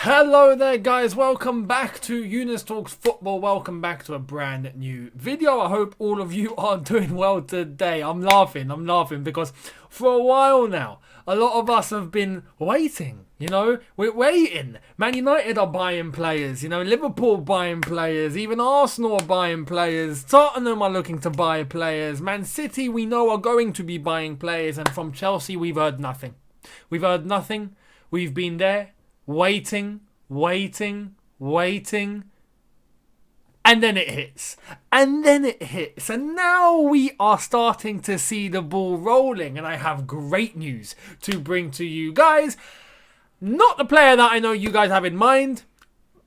Hello there guys, welcome back to Younes Talks Football, welcome back to a brand new video. I hope all of you are doing well today. I'm laughing because for a while now, a lot of us have been waiting, we're waiting. Man United are buying players, Liverpool buying players, even Arsenal are buying players, Tottenham are looking to buy players, Man City we know are going to be buying players, and from Chelsea we've heard nothing. We've been there. Waiting, and then it hits. And now we are starting to see the ball rolling, and I have great news to bring to you guys. Not the player that I know you guys have in mind.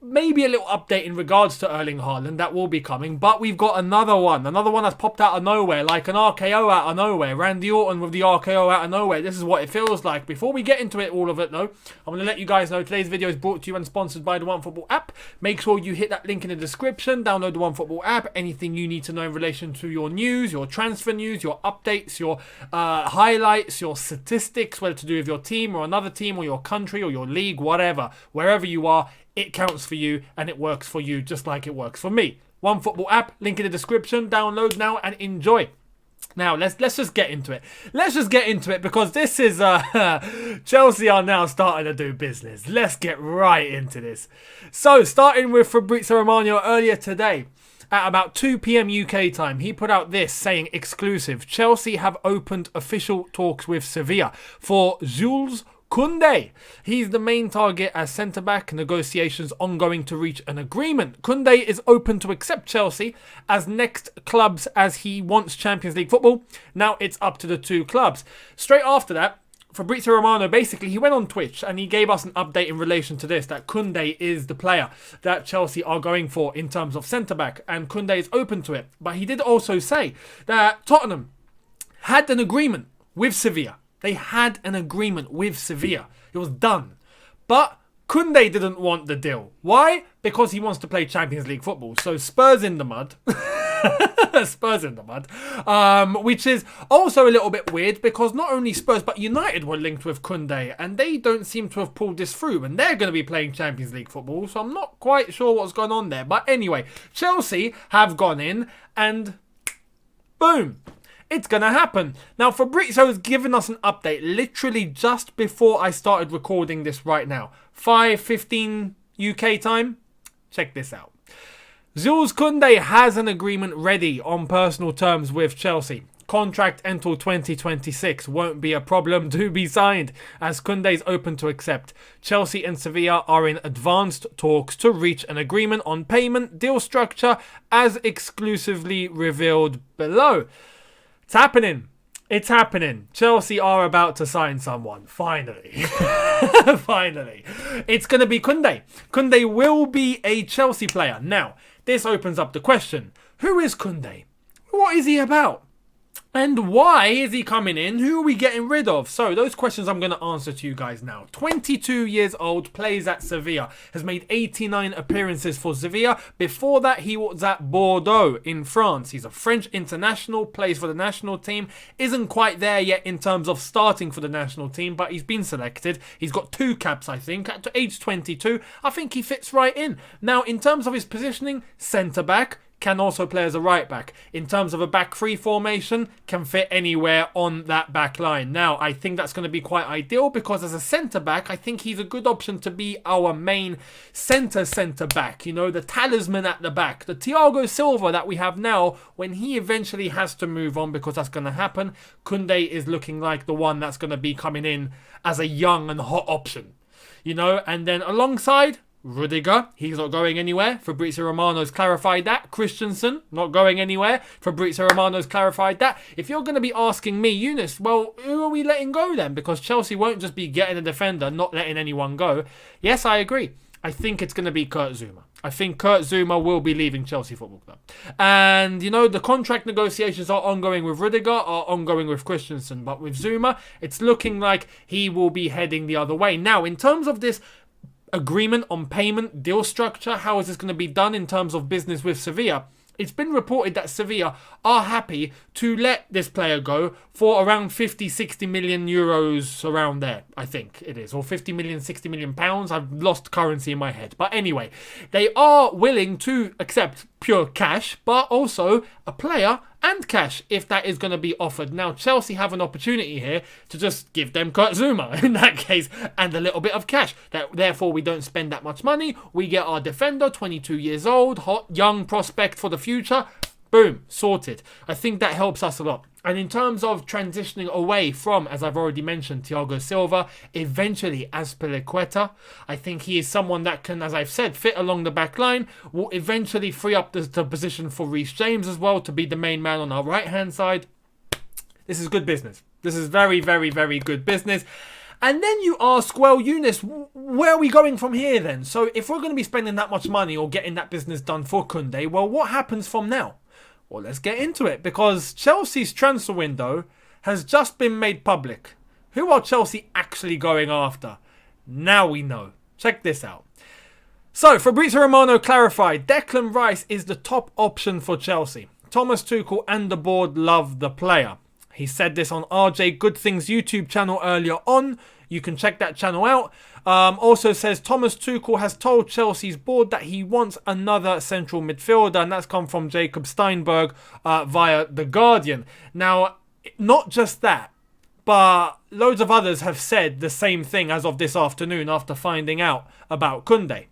Maybe a little update in regards to Erling Haaland, that will be coming, but we've got another one that's popped out of nowhere, like an RKO out of nowhere. Randy Orton with the RKO out of nowhere. This is what it feels like. Before we get into it, all of it though, I'm going to let you guys know today's video is brought to you and sponsored by the OneFootball app. Make sure you hit that link in the description, download the OneFootball app. Anything you need to know in relation to your news, your transfer news, your updates, your highlights, your statistics, whether to do with your team or another team or your country or your league, whatever, wherever you are, it counts for you and it works for you just like it works for me. OneFootball app, link in the description. Download now and enjoy. Now, let's just get into it. Because this is... Chelsea are now starting to do business. Let's get right into this. So, starting with Fabrizio Romano earlier today. At about 2 p.m. UK time, he put out this saying, exclusive, Chelsea have opened official talks with Sevilla for Jules Kounde. He's the main target as centre-back, negotiations ongoing to reach an agreement. Kunday is open to accept Chelsea as next clubs as he wants Champions League football. Now it's up to the two clubs. Straight after that, Fabrizio Romano, basically, he went on Twitch and he gave us an update in relation to this, that Kunday is the player that Chelsea are going for in terms of centre-back, and Kunday is open to it. But he did also say that Tottenham had an agreement with Sevilla. They had an agreement with Sevilla. It was done. But Kunde didn't want the deal. Why? Because he wants to play Champions League football. So Spurs in the mud. Which is also a little bit weird because not only Spurs but United were linked with Kunde and they don't seem to have pulled this through, and they're going to be playing Champions League football, so I'm not quite sure what's going on there. But anyway, Chelsea have gone in and boom. It's going to happen. Now, Fabrizio has given us an update literally just before I started recording this right now. 5:15 UK time. Check this out. Jules Kounde has an agreement ready on personal terms with Chelsea. Contract until 2026 won't be a problem to be signed, as Kounde is open to accept. Chelsea and Sevilla are in advanced talks to reach an agreement on payment, deal structure, as exclusively revealed below. It's happening. Chelsea are about to sign someone. Finally. Finally. It's going to be Kunday. Kunday will be a Chelsea player. Now, this opens up the question. Who is Kunday? What is he about? And why is he coming in? Who are we getting rid of? So those questions I'm going to answer to you guys now. 22 years old, plays at Sevilla, has made 89 appearances for Sevilla. Before that, he was at Bordeaux in France. He's a French international, plays for the national team. Isn't quite there yet in terms of starting for the national team, but he's been selected. He's got 2 caps, I think. At age 22, I think he fits right in. Now, in terms of his positioning, centre-back, can also play as a right back. In terms of a back three formation, can fit anywhere on that back line. Now, I think that's going to be quite ideal because as a centre back, I think he's a good option to be our main centre back. The talisman at the back. The Thiago Silva that we have now, when he eventually has to move on, because that's going to happen, Kunde is looking like the one that's going to be coming in as a young and hot option. And then alongside Rudiger, he's not going anywhere. Fabrizio Romano's clarified that. Christensen, not going anywhere. Fabrizio Romano's clarified that. If you're going to be asking me, Younes, well, who are we letting go then? Because Chelsea won't just be getting a defender, not letting anyone go. Yes, I agree. I think it's going to be Kurt Zouma. I think Kurt Zouma will be leaving Chelsea Football Club. And, the contract negotiations are ongoing with Rudiger, are ongoing with Christensen. But with Zouma, it's looking like he will be heading the other way. Now, in terms of this agreement on payment, deal structure, how is this going to be done in terms of business with Sevilla? It's been reported that Sevilla are happy to let this player go for around 50, 60 million euros, around there, I think it is. Or 50 million, 60 million pounds. I've lost currency in my head. But anyway, they are willing to accept pure cash, but also a player and cash if that is going to be offered. Now, Chelsea have an opportunity here to just give them Kurt Zouma in that case and a little bit of cash. Therefore, we don't spend that much money. We get our defender, 22 years old, hot, young prospect for the future. Boom, sorted. I think that helps us a lot. And in terms of transitioning away from, as I've already mentioned, Thiago Silva, eventually Azpilicueta, I think he is someone that can, as I've said, fit along the back line, will eventually free up the position for Reece James as well to be the main man on our right-hand side. This is good business. This is very, very, very good business. And then you ask, well, Younes, where are we going from here then? So if we're going to be spending that much money or getting that business done for Kunday, well, what happens from now? Well, let's get into it, because Chelsea's transfer window has just been made public. Who are Chelsea actually going after? Now we know. Check this out. So, Fabrizio Romano clarified, Declan Rice is the top option for Chelsea. Thomas Tuchel and the board love the player. He said this on RJ Good Things YouTube channel earlier on. You can check that channel out. Also says Thomas Tuchel has told Chelsea's board that he wants another central midfielder, and that's come from Jacob Steinberg via The Guardian. Now, not just that, but loads of others have said the same thing as of this afternoon after finding out about Kunday.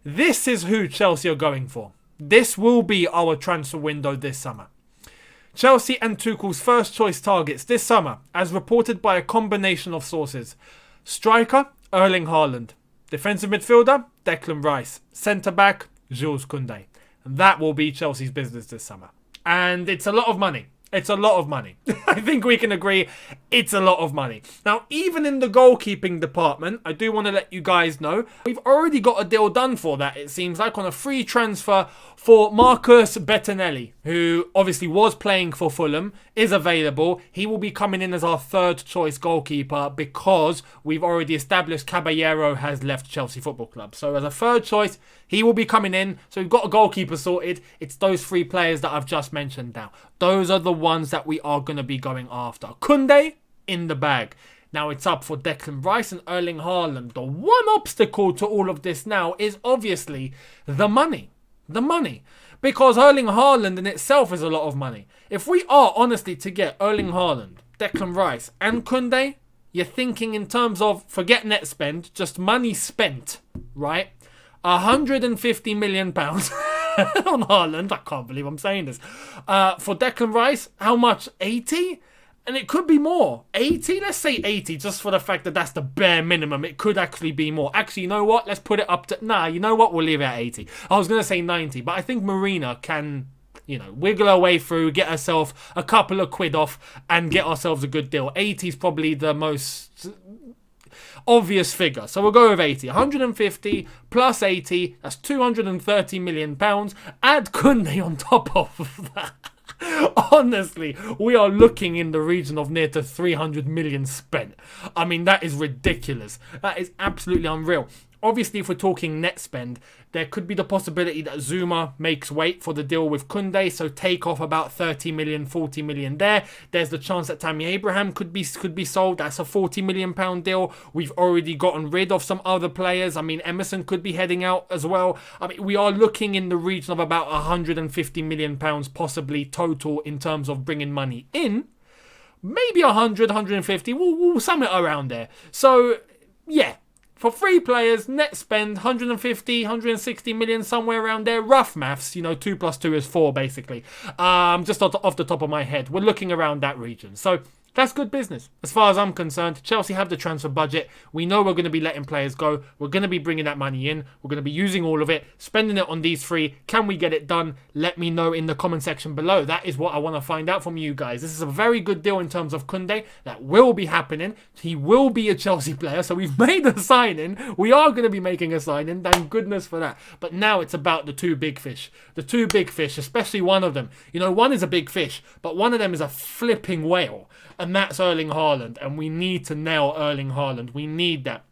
This is who Chelsea are going for. This will be our transfer window this summer. Chelsea and Tuchel's first choice targets this summer, as reported by a combination of sources. Striker, Erling Haaland. Defensive midfielder, Declan Rice. Centre-back, Jules Kunday. And that will be Chelsea's business this summer. And it's a lot of money. It's a lot of money. I think we can agree it's a lot of money. Now, even in the goalkeeping department, I do want to let you guys know, we've already got a deal done for that, it seems like, on a free transfer for Marcus Bettinelli, who obviously was playing for Fulham, is available. He will be coming in as our third choice goalkeeper because we've already established Caballero has left Chelsea Football Club. So as a third choice, he will be coming in. So we've got a goalkeeper sorted. It's those three players that I've just mentioned now. Those are the ones that we are going to be going after. Kunday in the bag. Now it's up for Declan Rice and Erling Haaland. The one obstacle to all of this now is obviously the money. The money. Because Erling Haaland in itself is a lot of money. If we are honestly to get Erling Haaland, Declan Rice and Kunday, you're thinking in terms of, forget net spend, just money spent, right? £150 million on Haaland. I can't believe I'm saying this. For Declan Rice, how much? 80? And it could be more. 80? Let's say 80, just for the fact that that's the bare minimum. It could actually be more. Actually, you know what? Let's put it up to... Nah, you know what? We'll leave it at 80. I was going to say 90, but I think Marina can, wiggle her way through, get herself a couple of quid off, and get ourselves a good deal. 80 is probably the most obvious figure. So we'll go with 80. 150 plus 80, that's £230 million. Add Kunday on top of that. Honestly, we are looking in the region of near to 300 million spent. I mean, that is ridiculous. That is absolutely unreal. Obviously, if we're talking net spend, there could be the possibility that Zouma makes weight for the deal with Kunday, so take off about 30 million, 40 million there. There's the chance that Tammy Abraham could be sold. That's a £40 million deal. We've already gotten rid of some other players. I mean, Emerson could be heading out as well. I mean, we are looking in the region of about £150 million possibly total in terms of bringing money in. Maybe 100, 150. We'll sum it around there. So, yeah. For three players, net spend 150, 160 million, somewhere around there. Rough maths, 2 plus 2 is 4, basically. Just off the top of my head, we're looking around that region. So that's good business. As far as I'm concerned, Chelsea have the transfer budget. We know we're going to be letting players go. We're going to be bringing that money in. We're going to be using all of it, spending it on these three. Can we get it done? Let me know in the comment section below. That is what I want to find out from you guys. This is a very good deal in terms of Kunday. That will be happening. He will be a Chelsea player. So we've made a signing. We are going to be making a signing. Thank goodness for that. But now it's about the two big fish. The two big fish, especially one of them. One is a big fish, but one of them is a flipping whale. And that's Erling Haaland. And we need to nail Erling Haaland. We need that.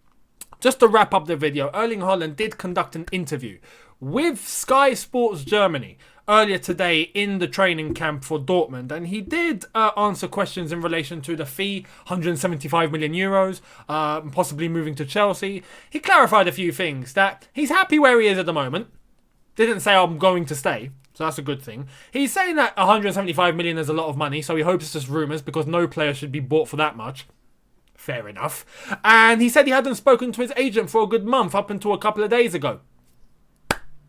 Just to wrap up the video, Erling Haaland did conduct an interview with Sky Sports Germany earlier today in the training camp for Dortmund, and he did answer questions in relation to the fee, 175 million euros, possibly moving to Chelsea. He clarified a few things, that he's happy where he is at the moment. Didn't say I'm going to stay, so that's a good thing. He's saying that 175 million is a lot of money, so he hopes it's just rumours because no player should be bought for that much. Fair enough. And he said he hadn't spoken to his agent for a good month up until a couple of days ago.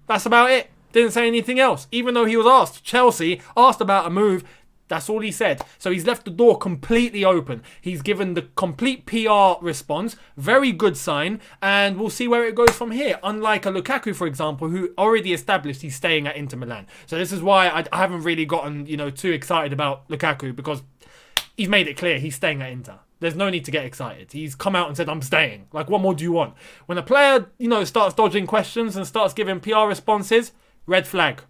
That's about it. Didn't say anything else. Even though he was asked, Chelsea asked about a move, that's all he said. So he's left the door completely open. He's given the complete PR response. Very good sign. And we'll see where it goes from here. Unlike a Lukaku, for example, who already established he's staying at Inter Milan. So this is why I haven't really gotten, too excited about Lukaku, because he's made it clear he's staying at Inter. There's no need to get excited. He's come out and said, I'm staying. Like, what more do you want? When a player, starts dodging questions and starts giving PR responses, red flag.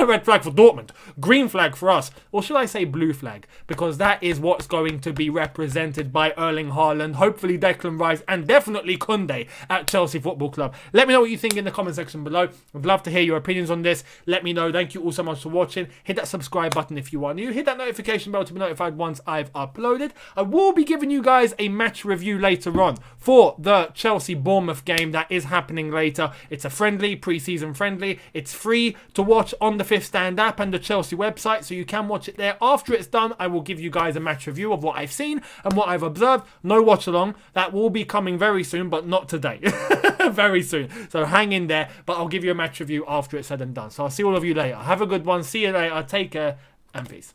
Red flag for Dortmund. Green flag for us. Or should I say blue flag? Because that is what's going to be represented by Erling Haaland, hopefully Declan Rice, and definitely Kunday at Chelsea Football Club. Let me know what you think in the comment section below. I'd love to hear your opinions on this. Let me know. Thank you all so much for watching. Hit that subscribe button if you are new. Hit that notification bell to be notified once I've uploaded. I will be giving you guys a match review later on for the Chelsea-Bournemouth game that is happening later. It's a friendly, pre-season friendly. It's free to watch on the Fifth Stand app and the Chelsea website, so you can watch it there. After it's done, I will give you guys a match review of what I've seen and what I've observed. No watch along. That will be coming very soon, but not today. Very soon. So hang in there, but I'll give you a match review after it's said and done. So I'll see all of you later. Have a good one. See you later. Take care and peace.